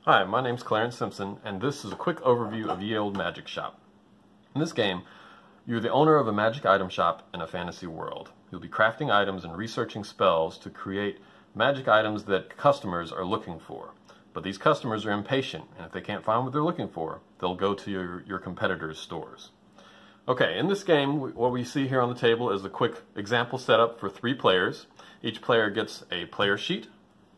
Hi, my name's Clarence Simpson, and this is a quick overview of Ye Olde Magick Shoppe. In this game, you're the owner of a magic item shop in a fantasy world. You'll be crafting items and researching spells to create magic items that customers are looking for. But these customers are impatient, and if they can't find what they're looking for, they'll go to your competitors' stores. Okay, in this game, what we see here on the table is a quick example setup for 3 players. Each player gets a player sheet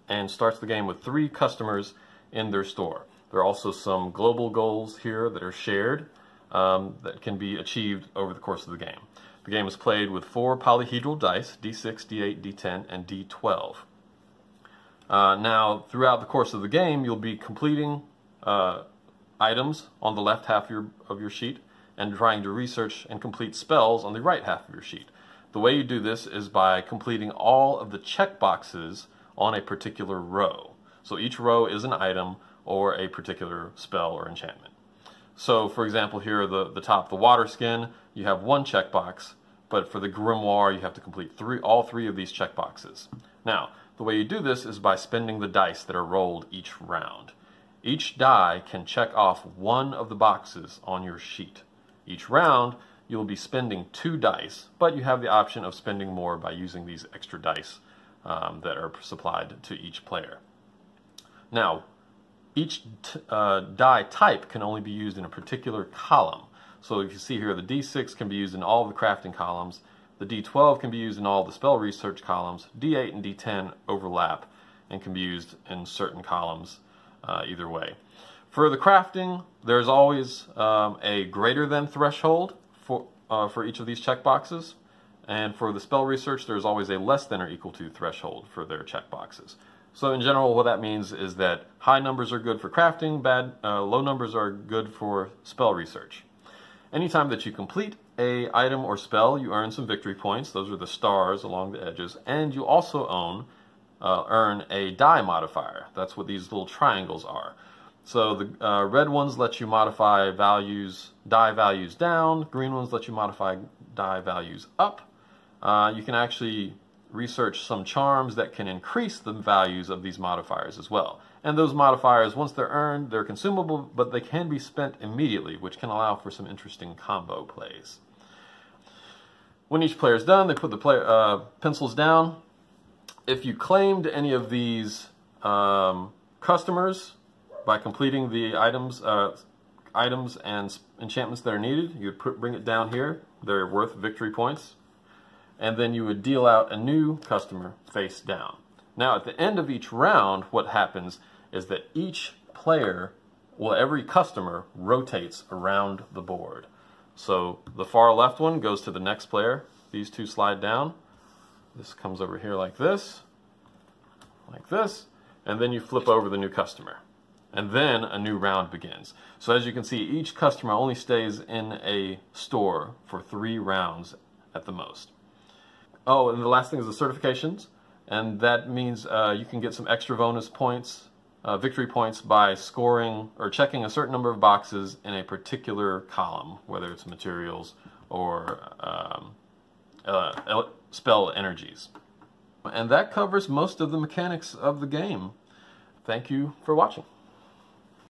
and starts the game with 3 customers in their store. There are also some global goals here that are shared that can be achieved over the course of the game. The game is played with 4 polyhedral dice, D6, D8, D10, and D12. Now, throughout the course of the game, you'll be completing items on the left half of your sheet and trying to research and complete spells on the right half of your sheet. The way you do this is by completing all of the check boxes on a particular row. So each row is an item or a particular spell or enchantment. So for example here, the top, the water skin, you have 1 checkbox, but for the grimoire you have to complete all 3 of these checkboxes. Now, the way you do this is by spending the dice that are rolled each round. Each die can check off 1 of the boxes on your sheet. Each round you'll be spending 2 dice, but you have the option of spending more by using these extra dice that are supplied to each player. Now, each die type can only be used in a particular column. So if you see here, the D6 can be used in all of the crafting columns, the D12 can be used in all the spell research columns, D8 and D10 overlap and can be used in certain columns either way. For the crafting, there's always a greater than threshold for each of these checkboxes, and for the spell research, there's always a less than or equal to threshold for their checkboxes. So in general, what that means is that high numbers are good for crafting, low numbers are good for spell research. Anytime that you complete an item or spell, you earn some victory points. Those are the stars along the edges, and you also earn a die modifier. That's what these little triangles are. So the red ones let you modify die values down. Green ones let you modify die values up. You can actually research some charms that can increase the values of these modifiers as well. And those modifiers, once they're earned, they're consumable, but they can be spent immediately, which can allow for some interesting combo plays. When each player is done, they put the pencils down. If you claimed any of these customers by completing the items and enchantments that are needed, you would bring it down here. They're worth victory points. And then you would deal out a new customer face down. Now at the end of each round, what happens is that every customer rotates around the board. So the far left one goes to the next player. These 2 slide down. This comes over here like this, and then you flip over the new customer. And then a new round begins. So as you can see, each customer only stays in a store for 3 rounds at the most. Oh, and the last thing is the certifications, and that means you can get some extra bonus points, victory points, by scoring or checking a certain number of boxes in a particular column, whether it's materials or spell energies. And that covers most of the mechanics of the game. Thank you for watching.